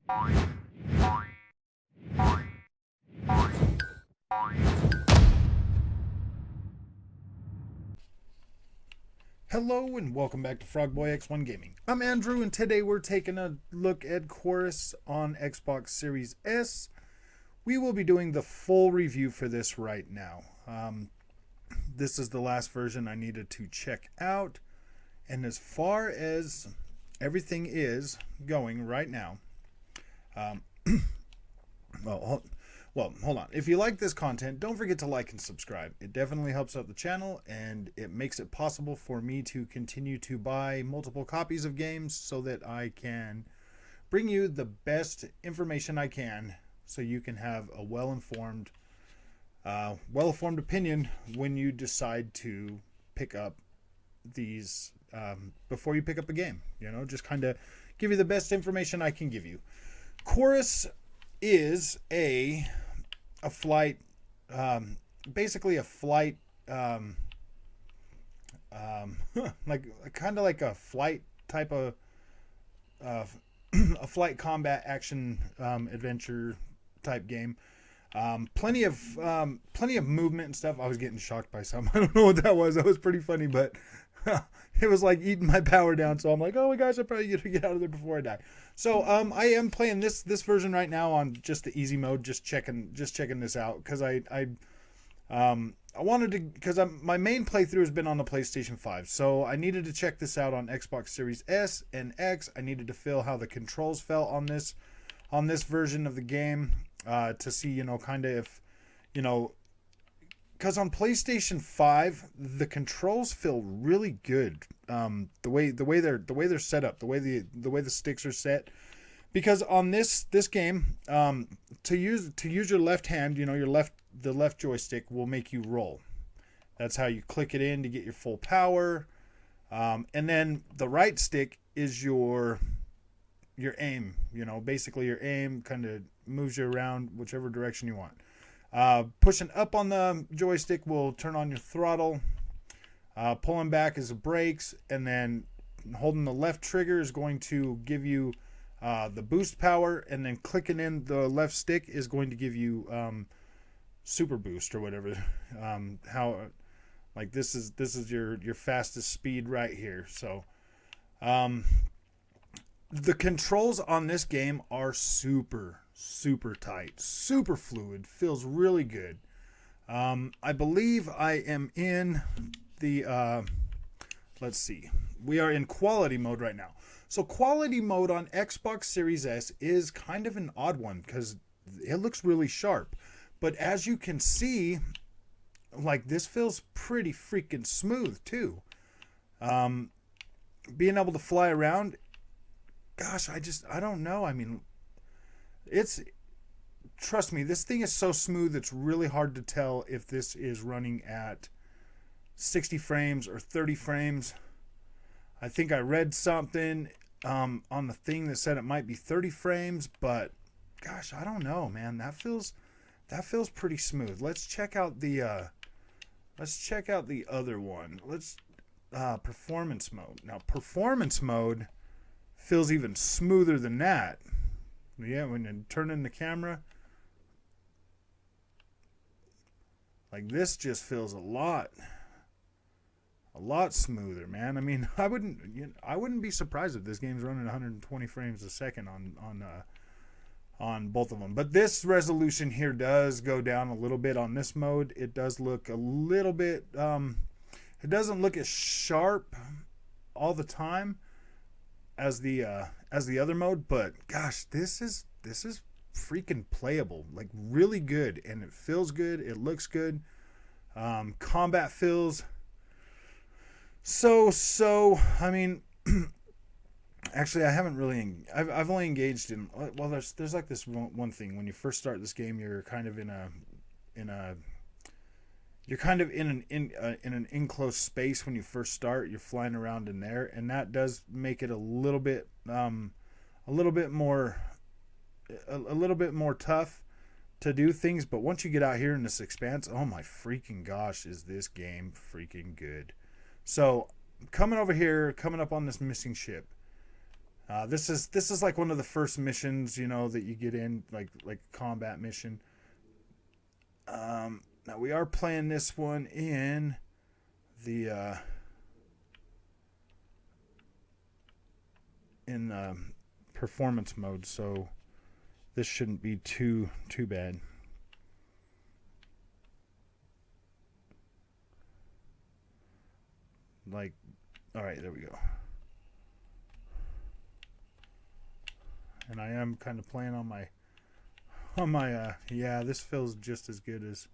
Hello and welcome back to Frogboy X1 Gaming. I'm Andrew and today we're taking a look at Chorus on Xbox Series S. We will be doing the full review for this right now. This is the last version I needed to check out, and as far as everything is going right now, hold on. If you like this content, don't forget to like and subscribe. It definitely helps out the channel, and it makes it possible for me to continue to buy multiple copies of games so that I can bring you the best information I can so you can have a well-informed opinion when you decide to pick up these before you pick up a game. You know, just kind of give you the best information I can give you. Chorus is a flight, basically a flight, like kind of like a flight type of a flight combat action adventure type game. Plenty of movement and stuff. I was getting shocked by some. I don't know what that was. That was pretty funny, but it was like eating my power down. So I'm like, oh my gosh, I probably get to get out of there before I die. So I am playing this version right now on just the easy mode, just checking this out because I wanted to, because my main playthrough has been on the PlayStation 5, so I needed to check this out on Xbox Series S and X. I needed to feel how the controls felt on this version of the game to see, you know, kind of if, you know, because on PlayStation 5 the controls feel really good. The way they're set up, the way the sticks are set. Because on this game, to use your left hand, you know, the left joystick will make you roll. That's how you click it in to get your full power. And then the right stick is your aim. You know, basically your aim kind of moves you around whichever direction you want. Pushing up on the joystick will turn on your throttle. Pulling back is the brakes, and then holding the left trigger is going to give you the boost power, and then clicking in the left stick is going to give you super boost or whatever. How like this is your fastest speed right here. So the controls on this game are super tight, super fluid, feels really good. I believe I am in the let's see, we are in quality mode right now. So quality mode on Xbox Series S is kind of an odd one because it looks really sharp, but as you can see, like, this feels pretty freaking smooth too. Being able to fly around, gosh, I don't know. I mean, trust me, this thing is so smooth, it's really hard to tell if this is running at 60 frames or 30 frames. I think I read something on the thing that said it might be 30 frames, but gosh, I don't know, man. That feels pretty smooth. Let's check out the other one. Let's performance mode. Now, performance mode feels even smoother than that. Yeah, when you turn in the camera, like, this just feels a lot smoother, man. I mean, I wouldn't be surprised if this game's running 120 frames a second on both of them. But this resolution here does go down a little bit on this mode. It does look a little bit it doesn't look as sharp all the time as the other mode, but gosh, this is freaking playable, like really good, and it feels good, it looks good. Combat feels so. I mean, actually, I haven't really. I've only engaged in. Well, there's like this one thing when you first start this game, you're kind of in an enclosed space when you first start. You're flying around in there, and that does make it a little bit more tough to do things. But once you get out here in this expanse, oh my freaking gosh, is this game freaking good. So coming over here, coming up on this missing ship, This is like one of the first missions, you know, that you get in, like combat mission. Now we are playing this one in the performance mode, so this shouldn't be too bad. Like, all right, there we go. And I am kind of playing on my yeah, this feels just as good as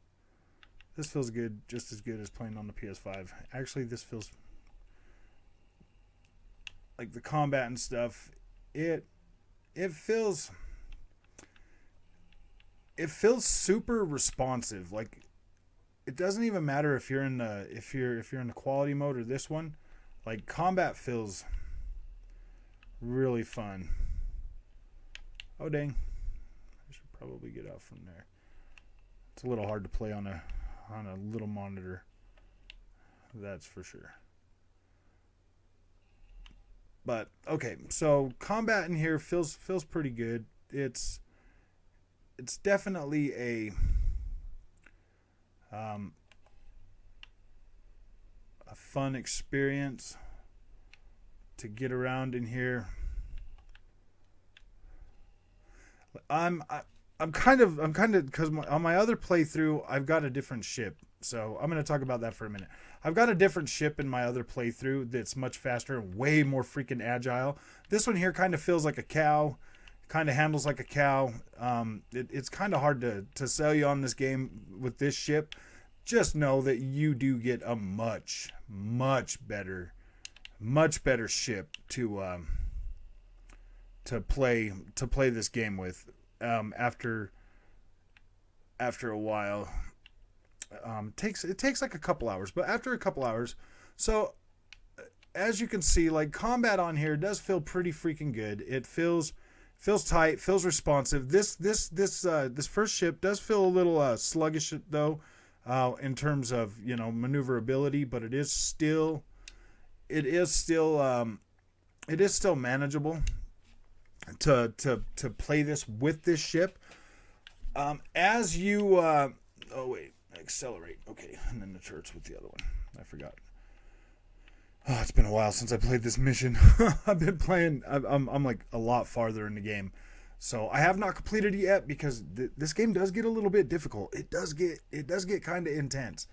playing on the PS5. Actually, this feels like the combat and stuff. It feels super responsive. Like, it doesn't even matter if you're in the quality mode or this one. Like, combat feels really fun. Oh dang. I should probably get out from there. It's a little hard to play on a little monitor. That's for sure. But okay, so combat in here feels pretty good. It's definitely a fun experience to get around in here. I'm kind of because on my other playthrough I've got a different ship, so I'm going to talk about that for a minute. I've got a different ship in my other playthrough that's much faster and way more freaking agile. This one here kind of feels like a cow, kind of handles like a cow. It's kind of hard to sell you on this game with this ship. Just know that you do get a much better ship to play this game with after a while. It takes like a couple hours, but after a couple hours, so as you can see, like, combat on here does feel pretty freaking good. It feels tight, feels responsive. This first ship does feel a little sluggish though, in terms of, you know, maneuverability, but it is still manageable to play this with this ship. As you accelerate, okay, and then the turret's with the other one. I forgot. Oh, it's been a while since I played this mission. I've been playing. I'm like a lot farther in the game, so I have not completed it yet because this game does get a little bit difficult. It does get kind of intense.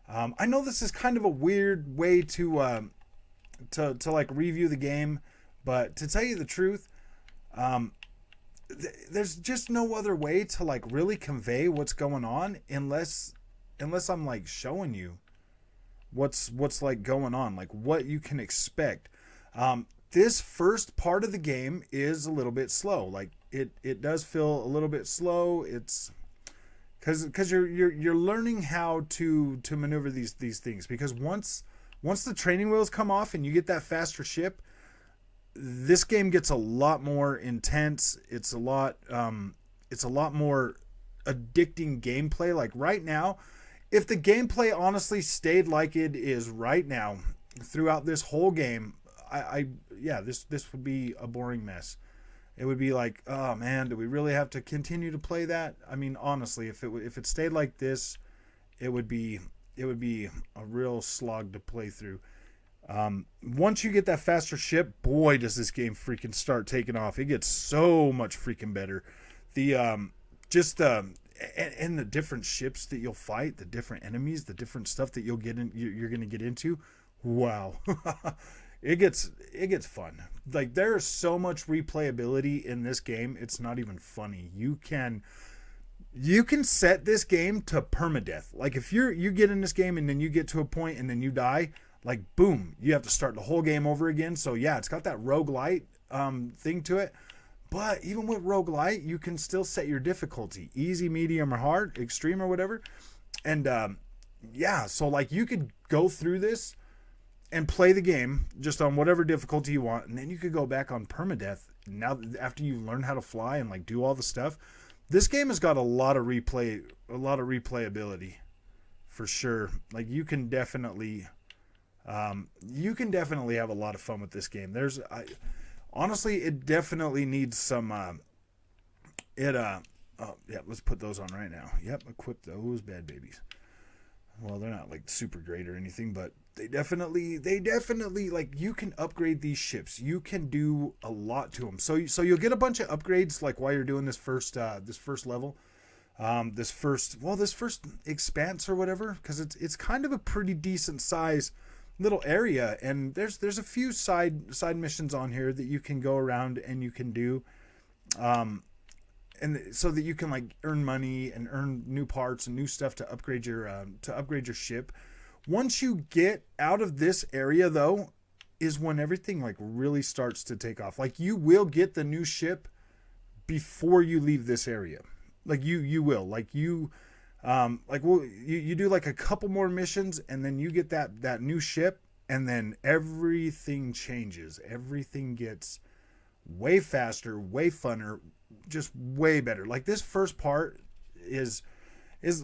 I know this is kind of a weird way to like review the game, but to tell you the truth, there's just no other way to like really convey what's going on unless I'm like showing you what's like going on, like what you can expect. This first part of the game is a little bit slow. Like it does feel a little bit slow. It's because you're learning how to maneuver these things, because once the training wheels come off and you get that faster ship, this game gets a lot more intense. It's a lot more addicting gameplay. Like right now, if the gameplay honestly stayed like it is right now throughout this whole game, this would be a boring mess. It would be like, oh man, do we really have to continue to play that? I mean, honestly, if it stayed like this, it would be a real slog to play through. Once you get that faster ship, boy, does this game freaking start taking off. It gets so much freaking better. And the different ships that you'll fight, the different enemies, the different stuff that you're going to get into. Wow. It gets fun. Like, there's so much replayability in this game. It's not even funny. You can set this game to permadeath. Like, if you get in this game and then you get to a point and then you die, like, boom, you have to start the whole game over again. So yeah, it's got that roguelite thing to it. But even with roguelite, you can still set your difficulty: easy, medium, or hard, extreme, or whatever. And so like you could go through this and play the game just on whatever difficulty you want, and then you could go back on permadeath. Now, after you learn how to fly and like do all the stuff, this game has got a lot of replayability for sure. Like, you can definitely have a lot of fun with this game. Honestly, it definitely needs some. It Oh yeah, let's put those on right now. Yep, equip those bad babies. Well, they're not like super great or anything, but they definitely like, you can upgrade these ships. You can do a lot to them. So you'll get a bunch of upgrades like while you're doing this first level. This first expanse or whatever, because it's kind of a pretty decent size little area, and there's a few side missions on here that you can go around and you can do, and so that you can like earn money and earn new parts and new stuff to upgrade your ship. Once you get out of this area though, is when everything like really starts to take off. Like, you will get the new ship before you leave this area. Like, you will, like, you you do like a couple more missions, and then you get that new ship, and then everything changes. Everything gets way faster, way funner, just way better. Like, this first part is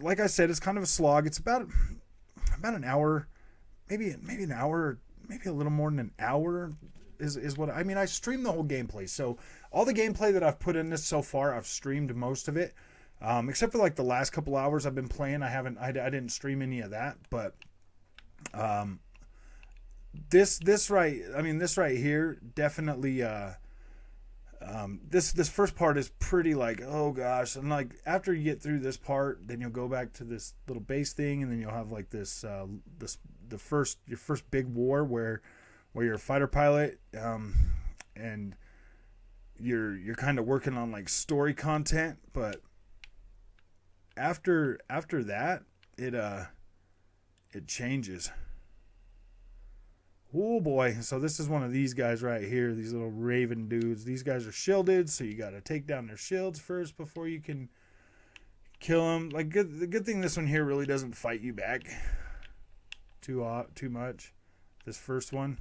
like I said, it's kind of a slog. It's about an hour, maybe an hour, maybe a little more than an hour is what I mean. I streamed the whole gameplay, so all the gameplay that I've put in this so far, I've streamed most of it, except for like the last couple hours I've been playing. I didn't stream any of that, but this right here definitely this first part is pretty like, oh gosh. And like, after you get through this part, then you'll go back to this little base thing, and then you'll have like your first big war where you're a fighter pilot, and you're kind of working on like story content. But after that, it changes. Oh boy. So this is one of these guys right here, these little raven dudes. These guys are shielded, so you got to take down their shields first before you can kill them. Like, the good thing, this one here really doesn't fight you back too much, this first one.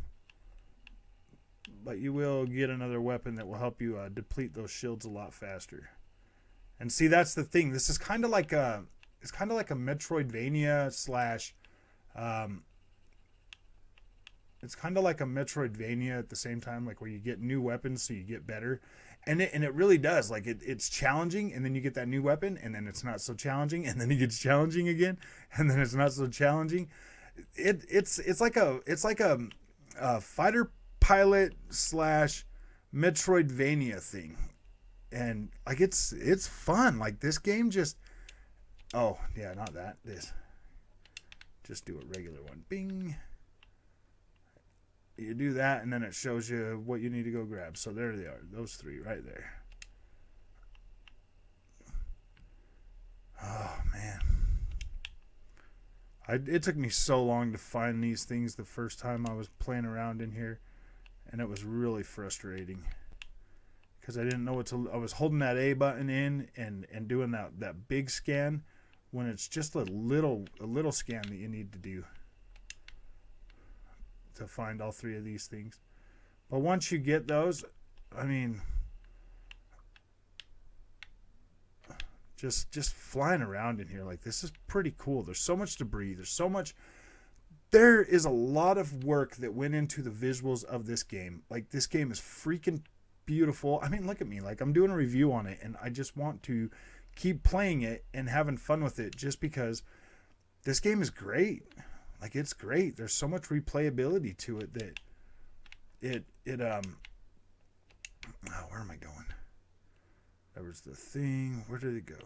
But you will get another weapon that will help you deplete those shields a lot faster. And see, that's the thing. This is kind of like a Metroidvania slash it's kind of like a Metroidvania at the same time, like where you get new weapons so you get better. And it really does. Like, it's challenging, and then you get that new weapon, and then it's not so challenging, and then it gets challenging again, and then it's not so challenging. It's like a fighter pilot slash Metroidvania thing. And like, it's fun. Like, this game just, oh yeah, not that, this, just do a regular one. Bing. You do that, and then it shows you what you need to go grab. So there they are, those three right there. Oh man, it took me so long to find these things the first time I was playing around in here, and it was really frustrating because I didn't know what to. I was holding that A button in and doing that big scan when it's just a little scan that you need to do to find all three of these things. But once you get those, I mean, just flying around in here, like, this is pretty cool. There's so much debris. There is a lot of work that went into the visuals of this game. Like, this game is freaking beautiful. I mean, look at me. Like, I'm doing a review on it, and I just want to keep playing it and having fun with it, just because this game is great. Like, it's great. There's so much replayability to it that where am I going? There was the thing. Where did it go?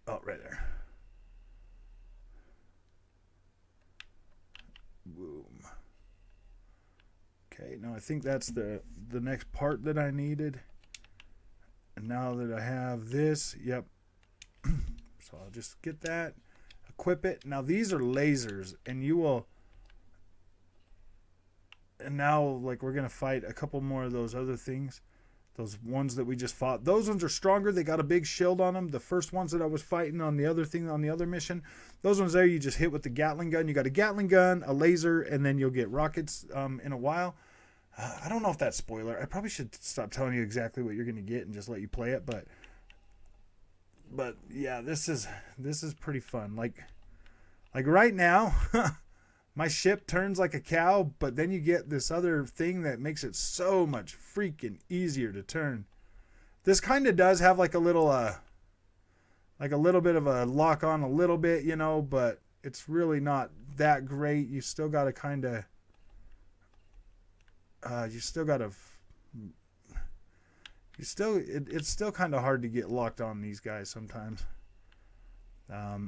Oh, right there. Boom. Okay, now I think that's the next part that I needed. And now that I have this, yep. So I'll just get that. Equip it. Now these are lasers, and you will, and now like we're gonna fight a couple more of those other things, those ones that we just fought. Those ones are stronger. They got a big shield on them. The first ones that I was fighting on the other thing, on the other mission, those ones there you just hit with the Gatling gun. You got a Gatling gun, a laser, and then you'll get rockets in a while. I don't know if that's spoiler. I probably should stop telling you exactly what you're gonna get and just let you play it, but yeah, this is pretty fun. Like right now, my ship turns like a cow, but then you get this other thing that makes it so much freaking easier to turn. This kind of does have like a little bit of a lock on a little bit, you know, but it's really not that great. You still got to kind of, it's still kind of hard to get locked on these guys sometimes. I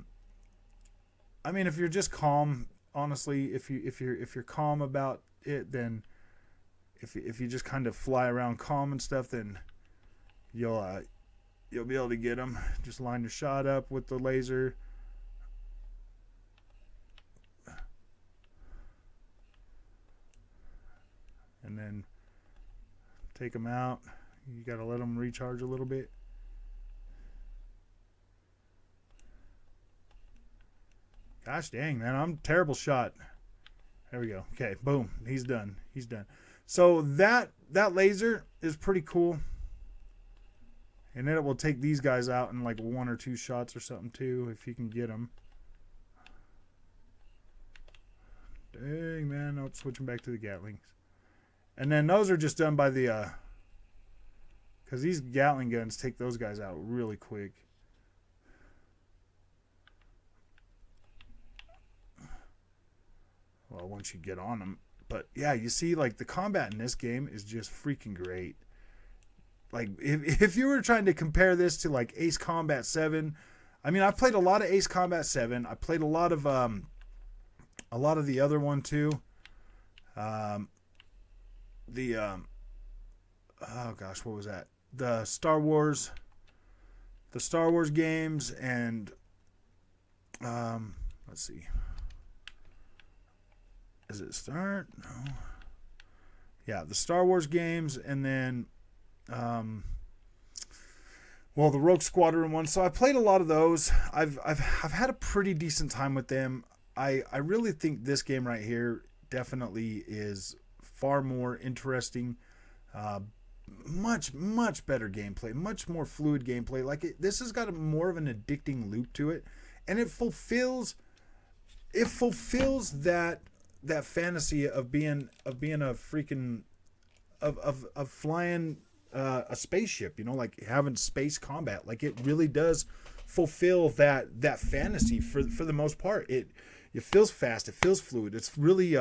mean, if you're just calm, honestly, if you're calm about it, then if you just kind of fly around calm and stuff, then you'll be able to get them. Just line your shot up with the laser. And then take them out. You got to let them recharge a little bit. Gosh dang, man, I'm a terrible shot. There we go. Okay, boom. He's done. He's done. So that laser is pretty cool. And then it will take these guys out in like 1 or 2 shots or something too, if you can get them. Dang, man. Nope, switching back to the Gatlings. And then those are just done by the... because these Gatling guns take those guys out really quick. Well, once you get on them. But yeah, you see, like, the combat in this game is just freaking great. Like, if you were trying to compare this to, like, Ace Combat 7, I mean, I've played a lot of Ace Combat 7. I played a lot of the other one, too. Oh, gosh, what was that? The Star Wars games, and, let's see. Is it start? No. Yeah, the Star Wars games, and then, well, the Rogue Squadron one. So I played a lot of those. I've had a pretty decent time with them. I really think this game right here definitely is far more interesting. Much better gameplay, much more fluid gameplay. Like this has got more of an addicting loop to it, and it fulfills that fantasy of being a freaking of flying a spaceship, you know, like having space combat. Like it really does fulfill that fantasy for the most part. It feels fast, it feels fluid. It's really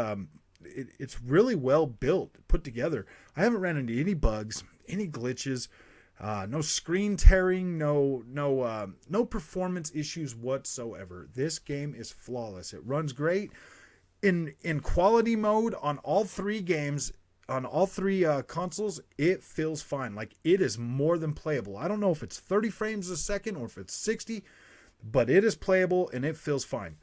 it's really well built, put together. I haven't ran into any bugs, any glitches, no screen tearing, no performance issues whatsoever. This game is flawless. It runs great. In quality mode on all 3 games, on all 3 consoles, it feels fine. Like it is more than playable. I don't know if it's 30 frames a second or if it's 60, but it is playable and it feels fine.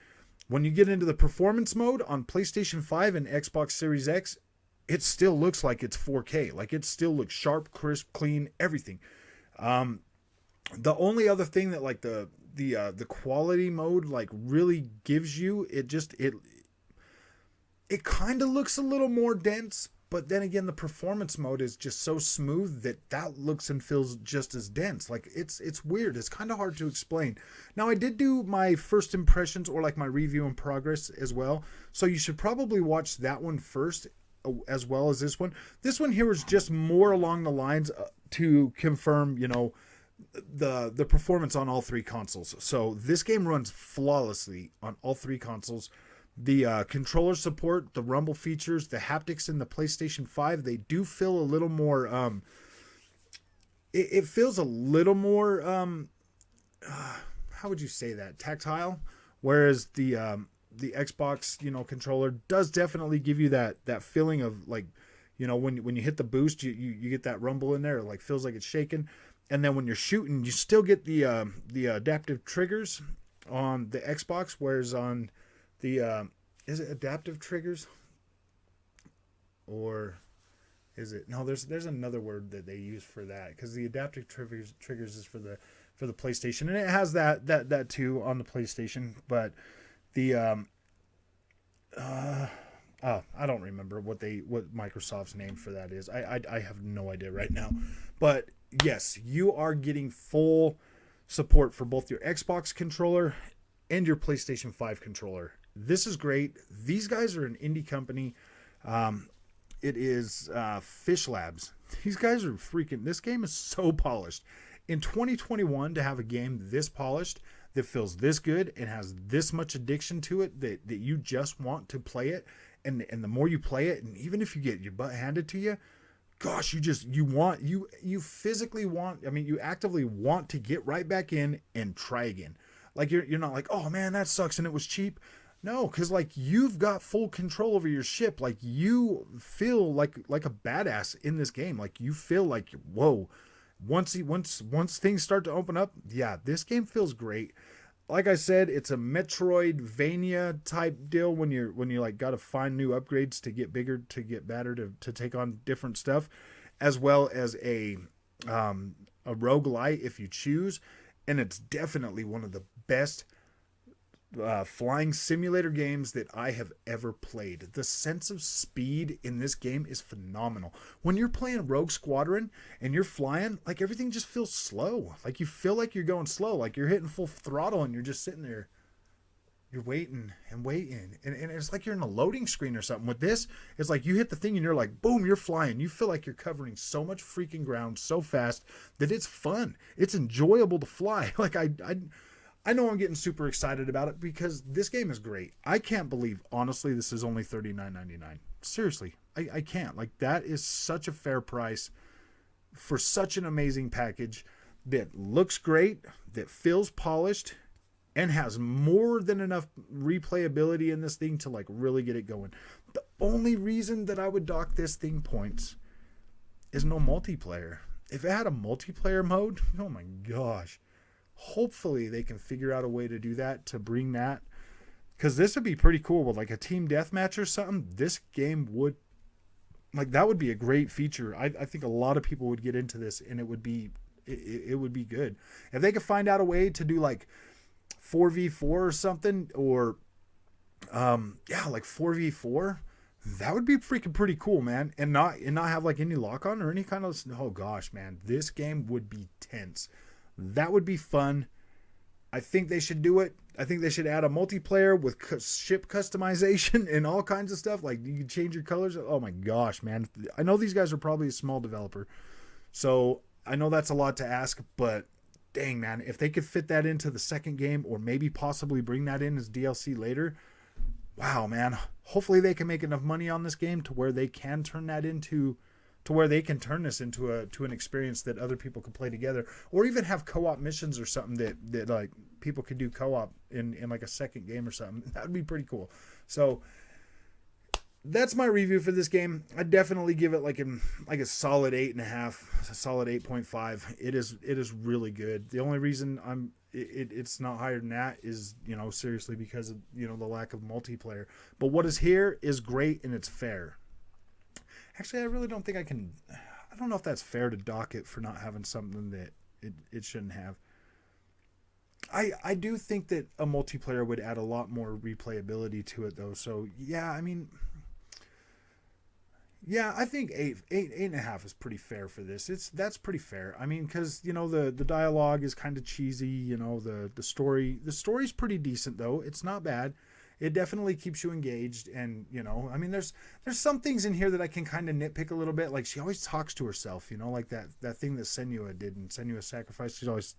When you get into the performance mode on PlayStation 5 and Xbox Series X, it still looks like it's 4K. Like it still looks sharp, crisp, clean, everything. The only other thing that like the quality mode like really gives you, it kind of looks a little more dense, but then again, the performance mode is just so smooth that looks and feels just as dense. Like it's weird. It's kind of hard to explain. Now I did do my first impressions or like my review in progress as well. So you should probably watch that one first as well as this one. This one here is just more along the lines to confirm, you know, the performance on all 3 consoles. So this game runs flawlessly on all 3 consoles. The controller support, the rumble features, the haptics in the PlayStation 5, they do feel a little more, it feels a little more, how would you say that, tactile? Whereas the Xbox, you know, controller does definitely give you that feeling of like, you know, when you hit the boost, you get that rumble in there. It like feels like it's shaking. And then when you're shooting, you still get the adaptive triggers on the Xbox, whereas on the is it adaptive triggers, or is it no? There's another word that they use for that, because the adaptive triggers is for the PlayStation, and it has that too on the PlayStation. But the I don't remember what Microsoft's name for that is. I have no idea right now. But yes, you are getting full support for both your Xbox controller and your PlayStation 5 controller. this is great. These guys are an indie company. It is Fish Labs. These guys are freaking, this game is so polished. In 2021, to have a game this polished, that feels this good and has this much addiction to it, that you just want to play it, and the more you play it, and even if you get your butt handed to you, gosh, you physically want, I mean, you actively want to get right back in and try again. Like you're not like, oh man, that sucks and it was cheap. No, because like you've got full control over your ship. Like you feel like a badass in this game. Like you feel like, whoa, once things start to open up, yeah, this game feels great. Like I said, it's a Metroidvania type deal when you like got to find new upgrades to get bigger, to get better, to take on different stuff, as well as a roguelite if you choose. And it's definitely one of the best flying simulator games that I have ever played. The sense of speed in this game is phenomenal. When you're playing Rogue Squadron and you're flying, like everything just feels slow. Like you feel like you're going slow, like you're hitting full throttle and you're just sitting there. You're waiting and waiting. And it's like you're in a loading screen or something. With this, it's like you hit the thing and you're like, boom, you're flying. You feel like you're covering so much freaking ground so fast that it's fun. It's enjoyable to fly. Like I know I'm getting super excited about it because this game is great. I can't believe, honestly, this is only $39.99. Seriously, I can't. Like, that is such a fair price for such an amazing package that looks great, that feels polished, and has more than enough replayability in this thing to, like, really get it going. The only reason that I would dock this thing points is no multiplayer. If it had a multiplayer mode, oh my gosh. Hopefully they can figure out a way to do that, to bring that, because this would be pretty cool with like a team deathmatch or something. This game would, like, that would be a great feature. I think a lot of people would get into this, and it would be good if they could find out a way to do like 4v4 or something, or like 4v4. That would be freaking pretty cool, man, and not have like any lock on or any kind of, oh gosh, man, this game would be tense. That would be fun. I think they should do it. I think they should add a multiplayer with ship customization and all kinds of stuff. Like you can change your colors. Oh my gosh, man. I know these guys are probably a small developer, so I know that's a lot to ask, but dang, man, if they could fit that into the second game, or maybe possibly bring that in as DLC later, wow, man. Hopefully they can make enough money on this game to where they can turn that into, to where they can turn this into an experience that other people can play together, or even have co-op missions or something that like people could do co-op in like a second game or something. That would be pretty cool. So that's my review for this game. I definitely give it like a solid 8.5, a solid 8.5. It is really good. The only reason it's not higher than that is, seriously, because of, the lack of multiplayer. But what is here is great, and it's fair. Actually, I really don't think I don't know if that's fair to dock it for not having something that it shouldn't have. I do think that a multiplayer would add a lot more replayability to it, though. So, yeah, I mean, yeah, I think 8.5 is pretty fair for this. That's pretty fair. I mean, because, the dialogue is kind of cheesy, the story's pretty decent, though. It's not bad. It definitely keeps you engaged, and I mean, there's some things in here that I can kind of nitpick a little bit. Like, she always talks to herself, like that thing that Senua did in Senua's Sacrifice. She's always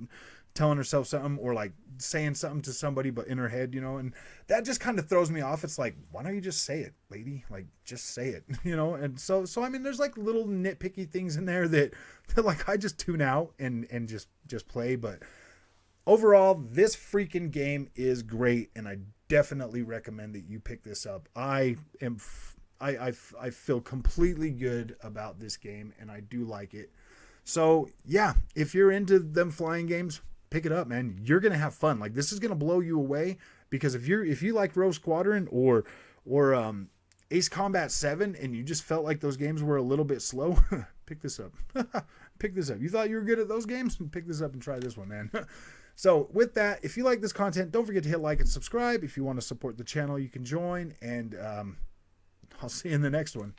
telling herself something, or like saying something to somebody, but in her head, and that just kind of throws me off. It's like, why don't you just say it, lady? Like, just say it, And so I mean, there's like little nitpicky things in there that like I just tune out and just play. But overall, this freaking game is great, and I definitely recommend that you pick this up. I feel completely good about this game, and I do like it. So yeah, if you're into them flying games, pick it up, man. You're gonna have fun. Like, this is gonna blow you away, because if you like Rogue Squadron or Ace Combat 7 and you just felt like those games were a little bit slow, pick this up. Pick this up. You thought you were good at those games? Pick this up and try this one, man. So with that, if you like this content, don't forget to hit like and subscribe. If you want to support the channel, you can join, and I'll see you in the next one.